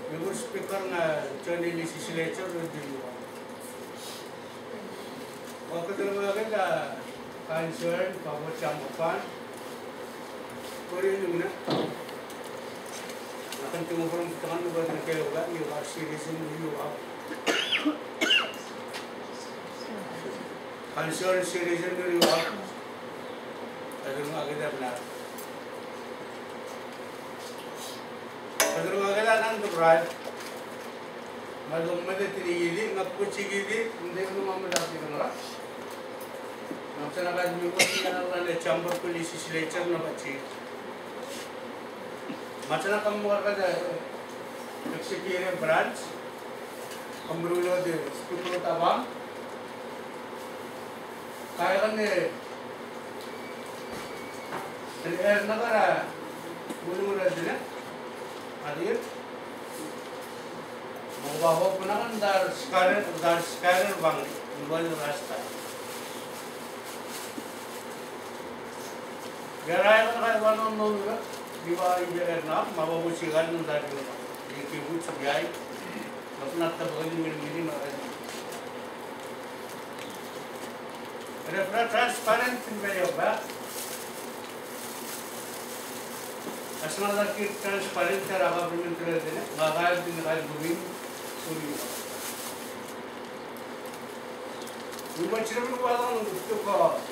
Ibu speaker na Johnny legislature review. Waktu itu mereka dah concern bahwa campur Korea ni mana? Akan tunggu orang tekan buat nak juga ni series ni juga. Concern series ni juga. Ada orang agak benar. Ada orang agak nanti berat. Malam mana tinggi, ngapku cigi, mending rumah mendaki orang. Macam nak juga kita nak campur polisi legislature nak baca. Macam nak kamu ada executive branch, kamu ada speaker tabang, kaya kan ni, negara mula ada ni, adir, bahawa pernah kan dar scanner bang, mobile rasta. Gerai kan kaya mana orang Diwali Vietnam, mababu sigal ng dati nila. Ikibu siyay, napnat na bagay mili makanya. Refra transparent in ba? Asal lagi transparent cara government terus ni, magayad din kahit gawin suri. Iba sila mo parang gusto ko,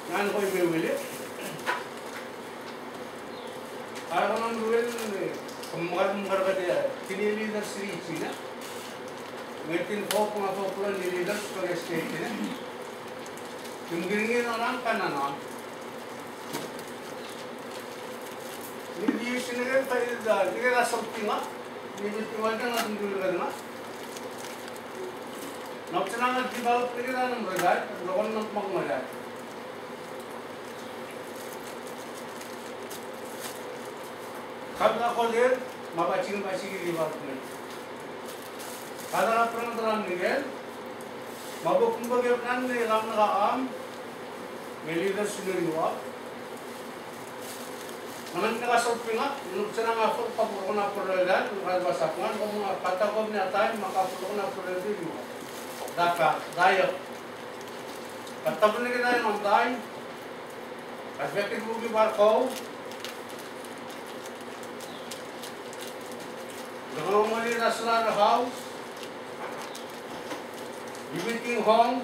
nan ko ibibili. Araman rural kemar kada tini leaders reach na metin folk ni leaders ko state na tumgiringin orang kanana ni sinagal tayo da kaya something nga ni tiwala na tungkol kada na napsana develop kaya ng radar lokal ng magmala. Kalau aku lihat, mabacing di development. Kalau nak pernah terang ni, mabuk pembagian ni lam nagaam, leader sendiri wah. Namun kita sopinga, nukcana ngapur kapur na perledan, nukal basakan, kamu kata kau ni atai, maka kapur na perledan juga. Daka, dayak. Kata pun kita yang mandai, aspek itu bukan barkau. Kalau mau di national house, di meeting hall,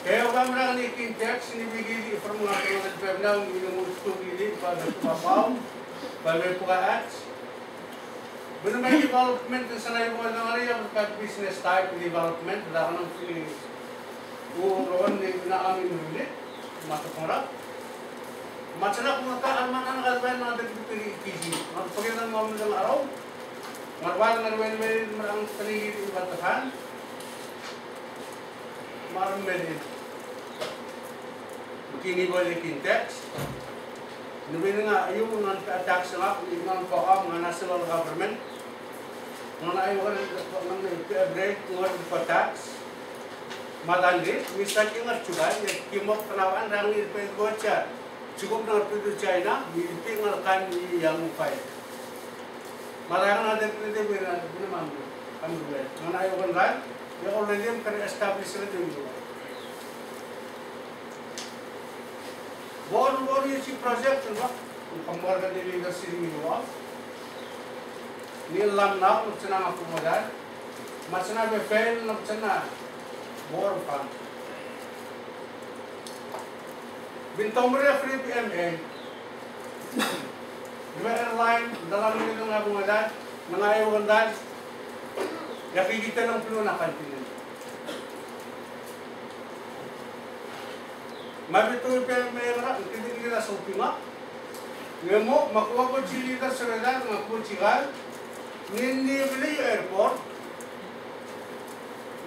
kaya orang ni kintex ni bigi informasi yang terbenam ini muncul ini pada paham, pada pukat. Benar development sana yang mana yang berkat business type development, dah orang ni, orang ni nak amin dulu, masuk orang. Macam nak anak kalban na ada di PG. Pagkatapos mo ng araw, marwal na rin ang paligid ng batahan, marumedin. Kinibalik yung tax. Nubin nga, yung tax nga, yung paham ng national government, mga ayaw ng break ng tax, madali, misal yung archugay, kimok tanawan, rangil pa yung gocha. Cukup dengan penduduk China, miliki ngelakkan yang upaya. Malah ada penduduk benar mampu, kami buat. Mana ayah orang lain, dia already kan establish itu juga. Baru ini project tu, kemarin dari leadership ini wah. Ni lam nak macam apa modal, macam apa fail macam apa, baru kan. Bintang mereka free PMA. Dua airline dalam itu ngabu ngadan, mengayu ngadan. Yang kita nang perlu nak kantin. Mabitu PMA orang kita sopima. Ngemo makuha ko chili ka seredan ngaku chigal. Nindi beli airport.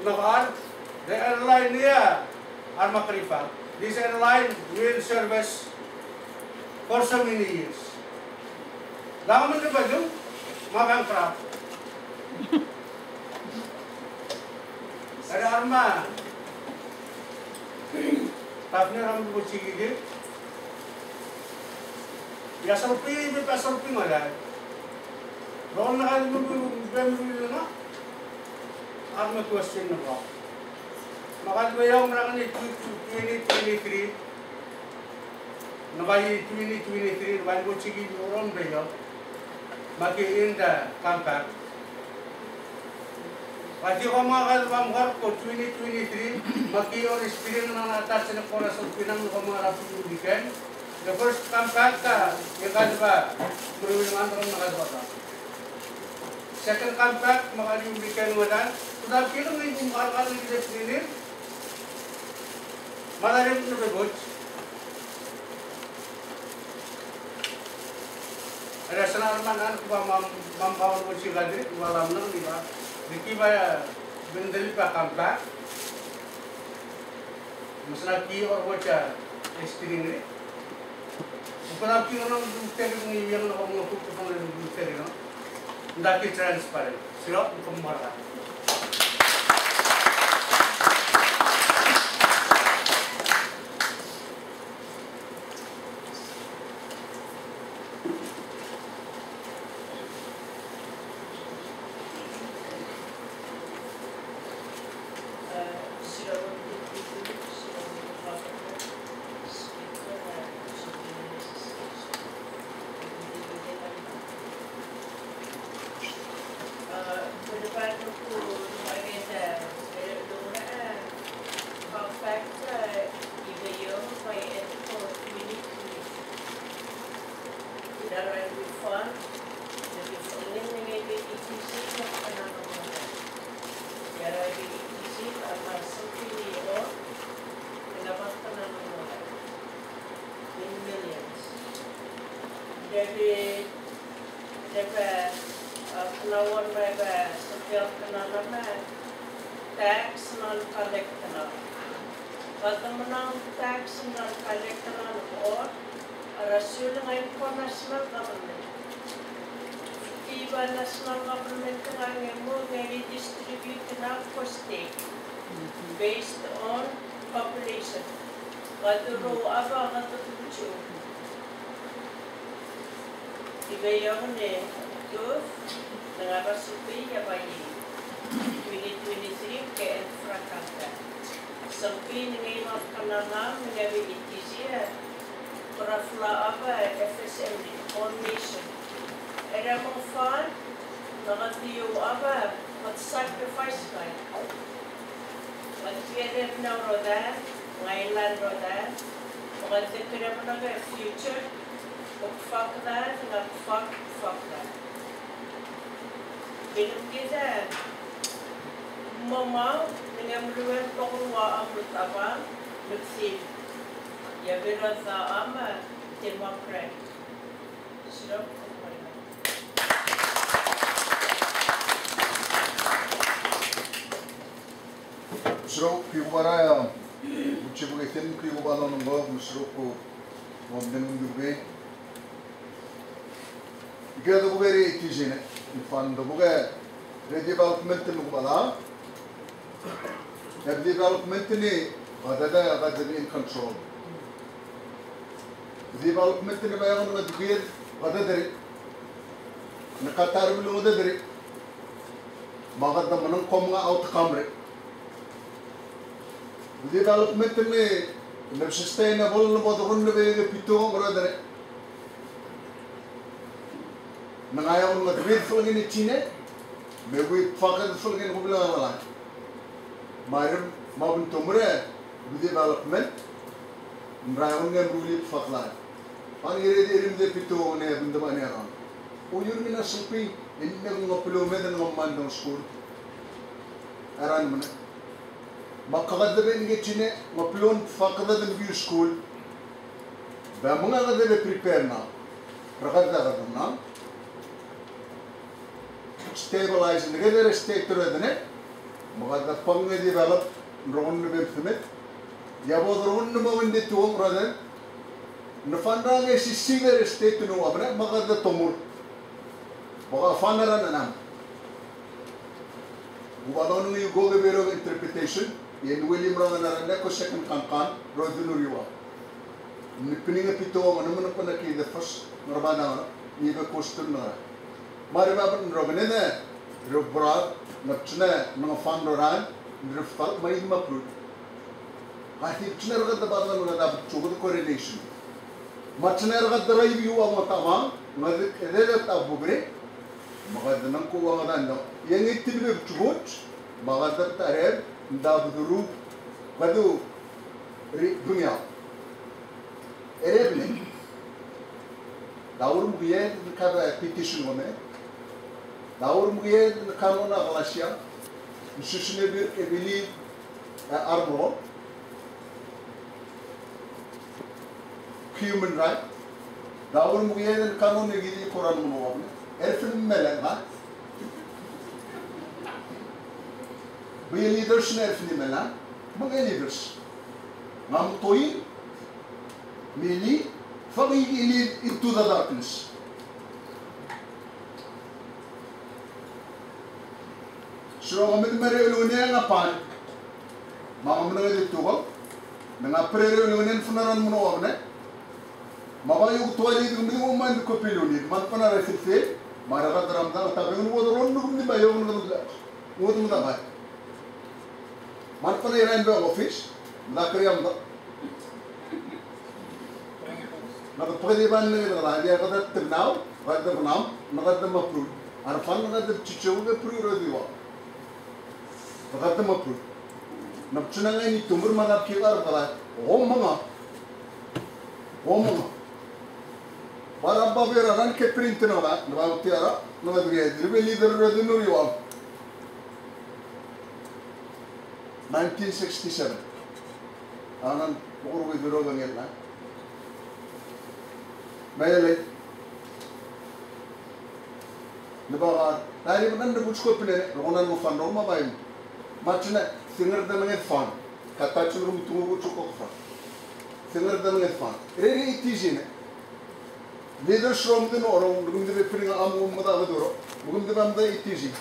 Nakar the airline niya arma krifa. This airline will service for so many years. Lama man ba yung magang craft? Ada arma. Tapnya ram buci gigi. Ya sarupin ibe pa sarupin wala. Roon na kayo bemili na. Ang may question na ba? Makadwayaw na kani 2023. Nakai 2023 wan ko sige roon ba yo? Maki-inda compact. Pati ko mga kalabang ko 2023 maki-on experience na natas na ko na sa pinang ko mga rapulikan. The first compact ka, yung kalaba, tuloy naman rin nakadwata. Second compact, makalimulikan mo na. Kung kilo ngayon kung makakala ng definir, malalim ko na bebots. Ada senarman ko ba mampawan mo siya dito, walam lang, di ba? Diki ba, bendali pa compact? Mas naki or watcha, experience rin. Bukan apa yang orang bukti yang orang mengutuk orang yang bukti itu, tidak transparan. Siapa pemmarah? National government distribute now for state based on population. Kaduro aba katutucho. Ibayong ne tuf nangarasupi ya bayi 2023 ke infrakanta. Sampai nengai mak kanana mengawi itizia perafla aba FSM on nation. Era kong fan, nakatiyo aba, mag-sacrifice ka. Mag-kira na roda, ngailan roda, mag-kira mo na ka future, mag-fuck na, mag-fuck na. Bilang kita, mama, nangamluan ko kuwa ang lutabang, mag-sim. Yabira sa ama, Democrat. Sila Musro piubara ucibugetin piubala nunggo musro ko wabden ngurbe igado bugeri tijene ifando buge redevelopment nubala development ni ada in control development ni bayan ngadbir ada dari nakatar bilu ada dari magad na manang kom nga outcome re development ni sustainable na bodo kun be pito ngora dare nangaya un ngadbir fulgi ni chine mewi fakad fulgi ni kubla wala marum mabun tumre development nrayun ngem ruli fakla pan ire de pito ne bundama ne ran uyur mina supi inna ngoplo medan ngomman school aran mana makagad be nge chine ngoplon fakada de view school ba mga gad be prepare na rakada gad na stabilize nge state to de ne mga da pang develop ron be fmet yabo ron mo winde to brother na fanda nge singer state no abra mga da tomur baka fanara na nam ubadon ngi go be bero interpretation yen William Rongan na ko second kankan rodunuriwa Nipininga pito ang naman ako na the first narbana ni ba custom na. Mari ba robene na robra napchna mga fan ran rifal may mapru. Kahit chna ragad ba na dapat chugod correlation. Machna ragad drive yu ang matama ngadik edelat abubre magad nang ko ang ano. Yang itilbe chugod magad tarer dabduru badu dunya. Erebne. Daur mugiye kada petition one. Daur mugiye kanuna galasya. Üstüne bir evli armor. Human right. Daur mugiye kanun ilgili Kur'an mı var? Erfin melen ha. Bu leaders ne erfin melen? Bu leaders. Nam toyin Mili, fagi ili into the darkness. So kami mereulunya ngapan, mga menengah itu kok, dengan pereulunya funeran menawar ne, maka yuk tuan itu kami ngomong ko piluni, man panara sifil, mara kat dalam tang, tapi kami buat ron nunggu di bayar nunggu mutah, man panara yang office, nak kerja mutah. Nagpagdiban ng dia kada tinaw, kada bunam, nagada mapru. Arfan nagada chichu ga pru diwa. Nagada mapru. Napchuna nga ni tumur manap kilar kala. Omanga. Para babera ran ke print na ba, nabaw tiara, nagadiya dirbe leader rodino riwa. 1967. Anan puro vidro ganyan na. Mayalay. Nabaga, tadi benar debut ko pine, rokonan mo fan norma bayin. Matchna singer da mga fan. Kata chulum tungu ko fan. Singer da mga fan. Rere itijine. Leader shrom din oro, gumde be pringa am mada gadoro. Gumde bamda itiji.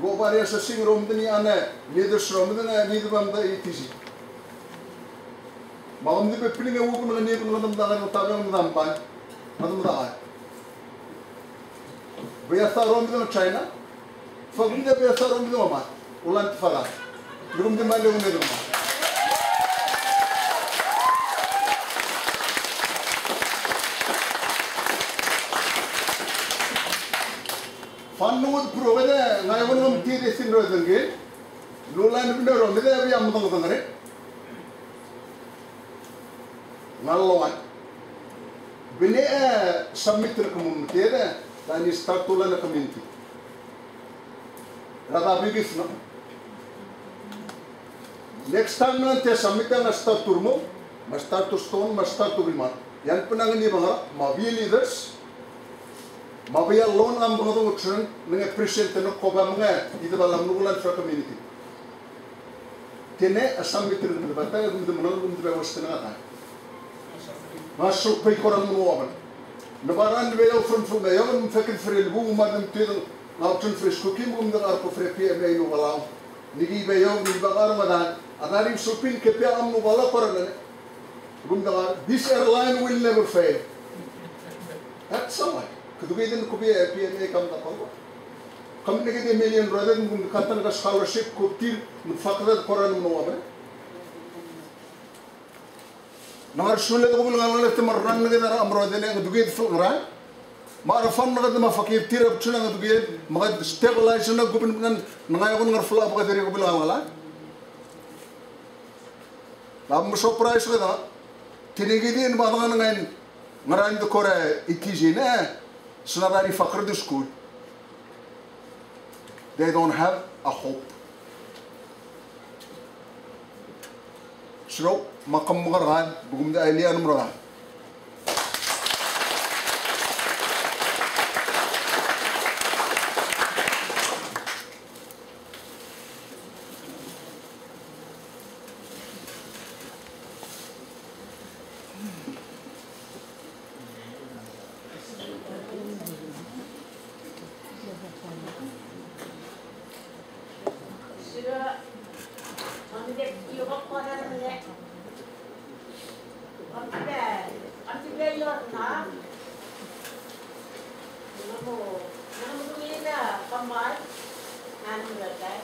Go bari sa singer rom din ana leader shrom din leader bamda itiji. Magumde be pringa wo ko ne ko ngam da ga tagang nampan. Madam Rai. Biasa orang itu China, fagun dia biasa orang itu apa? Ulang faga. Belum di mana belum di mana. Fannuut provide ngayon ng tiri sinro dengge. Lulan binero, mida biya mo tong tangare. Ngalawan. Bine submit na community na tani start tulan na community. Rada bigis na. Next time na te submit na start turmo, mas start to stone, mas start to biman. Yan panangan ni mga mabi leaders, mabiya loan ang mga tungutsun ng appreciate na ko ba mga ito ba lang nulan sa community. Tine submit na bata gum de manal gum de wasta na ta. Masuk pay korang muaban. Nabaran beo from beo mfakir frel bu madam tiro nautun fresco kim gum de arpo fre PMA no wala. Nigi beo ni bagar madan adarim supin ke pia am no wala koran. Gum de this airline will never fail. That's all. Kudugidin ko PMA kam da ko. Kam nigi de million brother gum katan ka scholarship ko tir mfakir koran no waban. Nangar sulit ko bilang alam itu marran nggak ada amrodene nggak dugit fulgran, marafan nggak ada mafakir tirap cuna nggak dugit, makat stabilize nggak gue bilang nangai aku ngar fula apa dari ko bilang alam, lalu surprise kita, tinigidin bahkan nangai ngaran itu kore ikizine, senadari fakir di school, they don't have a hope. So, makam mengarang, bukan dia alien merah. Sudah, nanti dia koran ni. Apa? Diyos na. Namunuin na kamay. Ano lagay?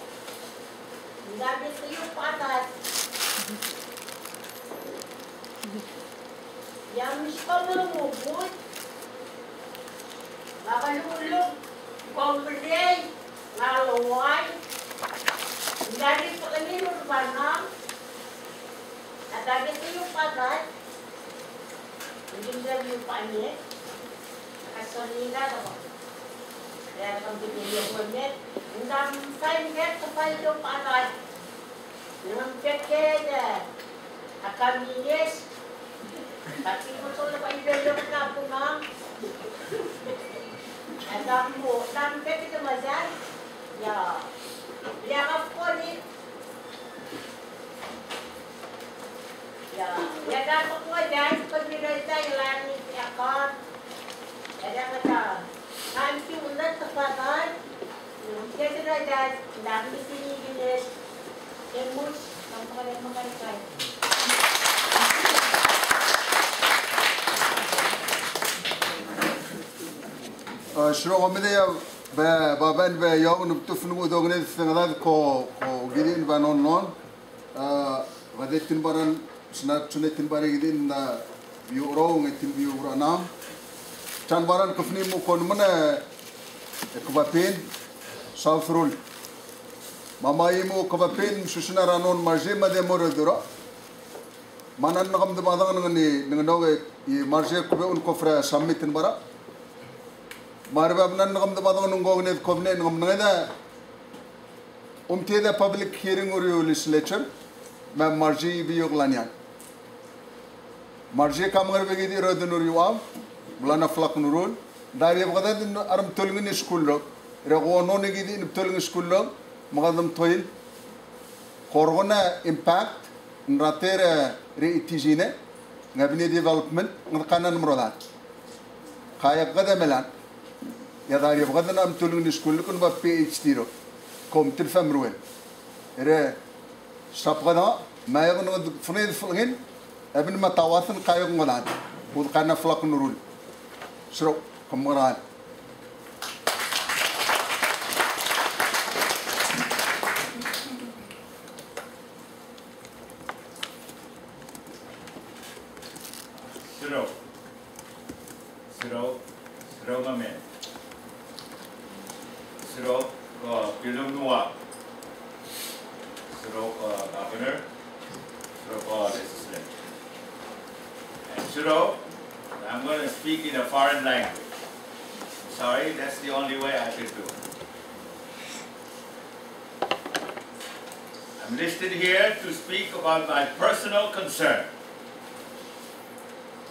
Ang dami sa iyo patat. Yamis pa malumubot. Makalulog. Komplay. Ngalaway. Ang dami pa kami nurbanang. At dami sa iyo patat. Hindi yung panit. Nakasolina naman. Kaya kang binili yung net. Ang dami sa net sa payo patat. Yung pekede. Akaminis. Pati mo ito na paidalong na po ma'am. Ang dami mo. Dami pekede naman dyan. Ya. Yakap ko ni. Ya. Yakap ko dyan. Pag binalita yung langit yakap. Kaya ka na. Nanti ulat sa patat. Yung pekede na dyan. Ang dami sinigilis. Emus. Ang pakalit-makalikay. شنو غمدي بابان بيوم نبتفنو دوغني الثنغاد كو جدين بانون نون غادي تنبرن شنا تنبري جدين بيورو نتن بيورو نام تنبرن كفني مو كون من كبابين سافرول ماما يمو كبابين شوشنا رانون مارجي ما دي موردورا مانان نغم دبادان نغني نغنوغي مارجي كوبي كفر سامي تنبرا Marabab ngam dabadong nungong net kovne ngam ngada umtida public hearing or legislature ma marji bi yoglanyan marji kamar begi di rodun uriwa blana flak nurul dari bagada din aram tolngin school lo rego no negi di tolngin school lo magadam toil korgona impact nratera re itijine ngabni development ngkanan mrodat kaya gada melan يا دار يبغى لنا أمتلون نسكول لكن با PhD رو كم تلفهم روين إيه شابغنا ما يغنى فنيد فلهن ابن ما تواثن كايغ ملان وذكرنا فلق نرول شرو كم مران شرو مامين Siro Pilum Nuwa, Siro Governor, Siro Legislature. And Siro, I'm going to speak in a foreign language. Sorry, that's the only way I could do it. I'm listed here to speak about my personal concern.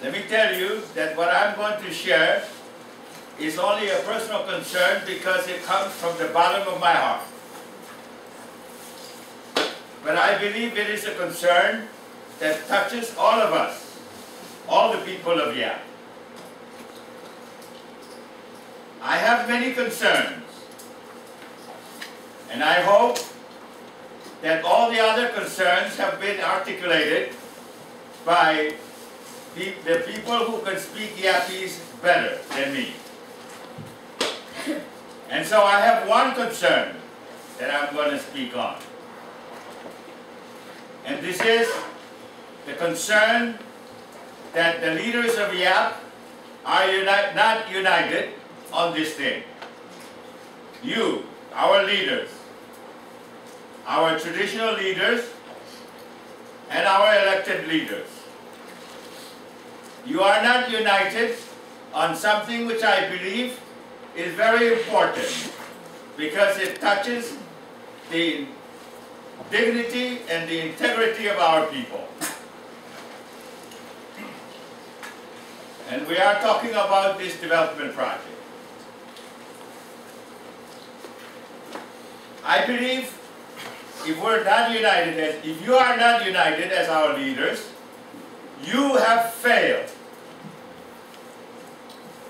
Let me tell you that what I'm going to share is only a personal concern because it comes from the bottom of my heart. But I believe it is a concern that touches all of us, all the people of Yap. I have many concerns, and I hope that all the other concerns have been articulated by the people who can speak Yapese better than me. And so I have one concern that I'm going to speak on. And this is the concern that the leaders of Yap are not united on this thing. You, our leaders, our traditional leaders, and our elected leaders, you are not united on something which I believe is very important because it touches the dignity and the integrity of our people. And we are talking about this development project. I believe if we're not united, if you are not united as our leaders, you have failed.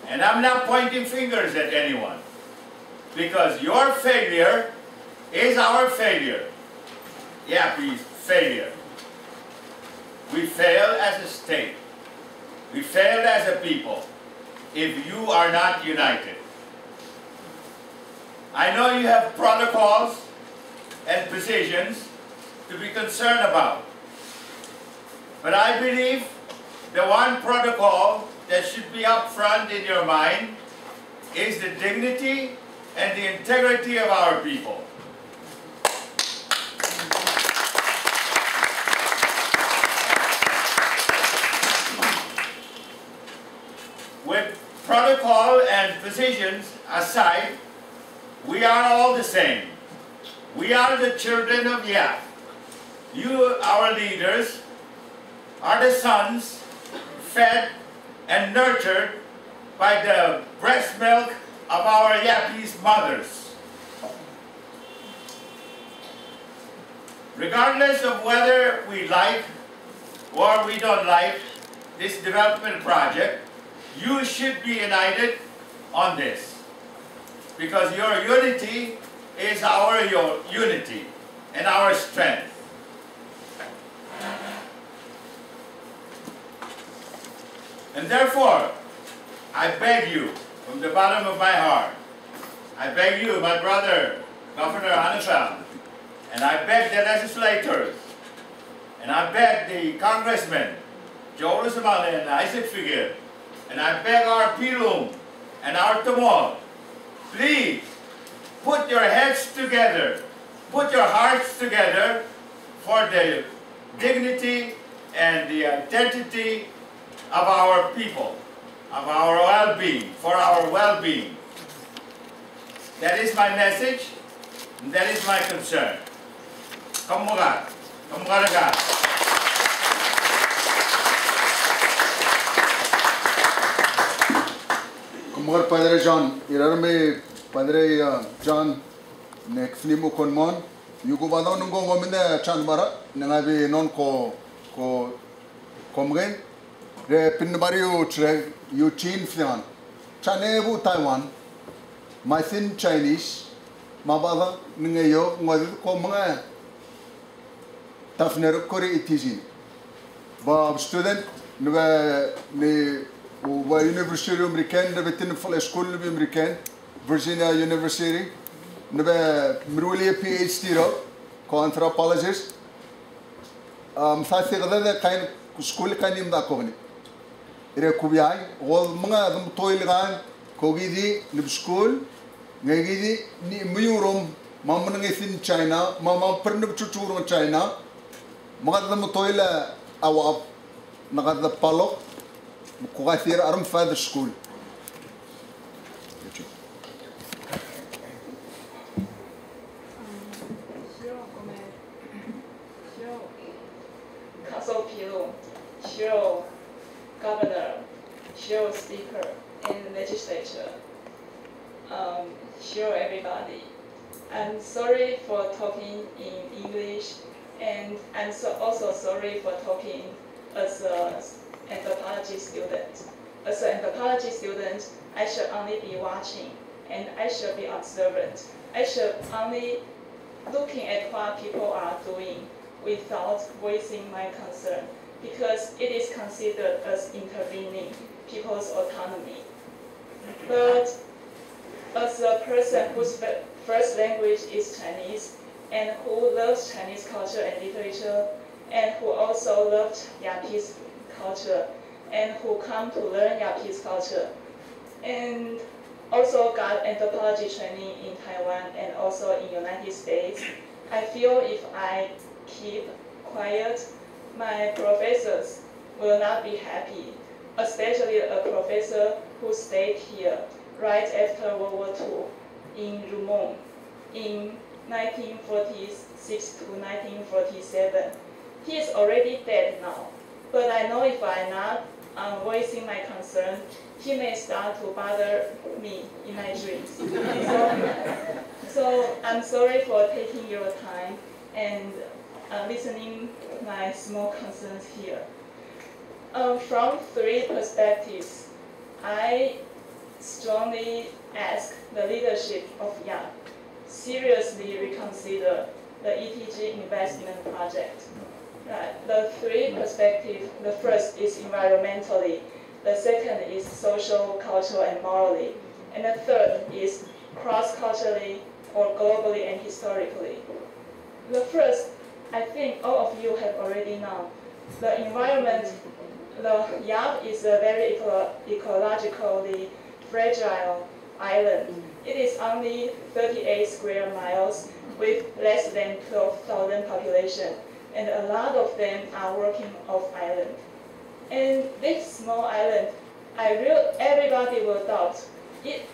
And I'm not pointing fingers at anyone, because your failure is our failure. Yeah, please, failure. We fail as a state. We failed as a people if you are not united. I know you have protocols and positions to be concerned about. But I believe the one protocol that should be up front in your mind is the dignity and the integrity of our people. With protocol and positions aside, we are all the same. We are the children of Yap. You, our leaders, are the sons fed and nurtured by the breast milk of our Yapese mothers. Regardless of whether we like or we don't like this development project, you should be united on this, because your unity is our unity and our strength. And therefore, I beg you from the bottom of my heart, I beg you, my brother, Governor Anifel, and I beg the legislators, and I beg the congressmen, Joe Rosamale and Isaac Figuer, and I beg our Pilum and our Tamol, please put your heads together, put your hearts together for the dignity and the identity of our people, of our well-being, for our well-being. That is my message, and that is my concern. Kamugat, kamugaragat. Kamugar Padre John, irarme Padre John, next nimu konmon, yuko badao nungo ngomine chan bara, nangabi non ko komgen. Re pinbariu tre Eugene Fian, Chanebu Taiwan, my thin Chinese, Mabada Ningayo, Mother Komanga Tafner Kori Itizin. Bob student, University American, the Vetin School American, Virginia University, Mrulia PhD, co-anthropologist. Fathi kind school kanim da kogni. Ire kubiay all mga dum toilgan kogidi lib school ngagidi ni muyurom mamman ngesin China mama pernab chuchuro China mga dum toila awap nagada palo kugasir aram fad school Council Pilum, Show Governor, Show Speaker, and Legislature, show everybody. I'm sorry for talking in English, and I'm also sorry for talking as an anthropology student. As an anthropology student, I should only be watching, and I should be observant. I should only looking at what people are doing without voicing my concern, because it is considered as intervening people's autonomy. But as a person whose first language is Chinese, and who loves Chinese culture and literature, and who also loved Yapese culture, and who come to learn Yapese culture, and also got anthropology training in Taiwan and also in United States, I feel if I keep quiet, my professors will not be happy, especially a professor who stayed here right after World War II in Rumong in 1946 to 1947. He is already dead now, but I know if I'm not voicing my concern, he may start to bother me in my dreams. So I'm sorry for taking your time and listening to my small concerns here. From three perspectives, I strongly ask the leadership of YAP seriously reconsider the ETG investment project. The three perspectives, the first is environmentally. The second is social, cultural, and morally. And the third is cross-culturally or globally and historically. The first, I think all of you have already known. The environment, the Yap is a very ecologically fragile island. It is only 38 square miles with less than 12,000 population, and a lot of them are working off island. And this small island, everybody will doubt,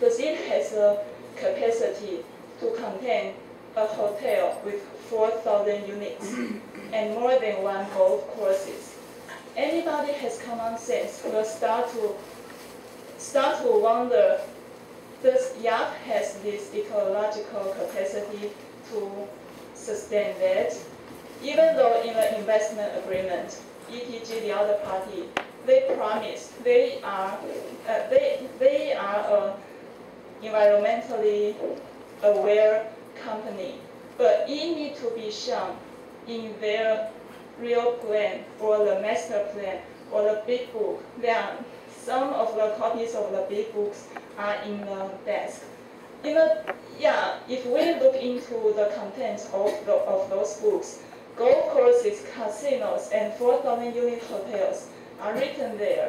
does it has a capacity to contain a hotel with 4,000 units and more than 1 golf courses? Anybody has common sense will start to wonder, does Yap has this ecological capacity to sustain that? Even though in the investment agreement, ETG, the other party, they promise they are a environmentally aware company, but it needs to be shown in their real plan or the master plan or the big book. Some of the copies of the big books are in the desk. If we look into the contents of those books, golf courses, casinos, and 4,000 unit hotels are written there.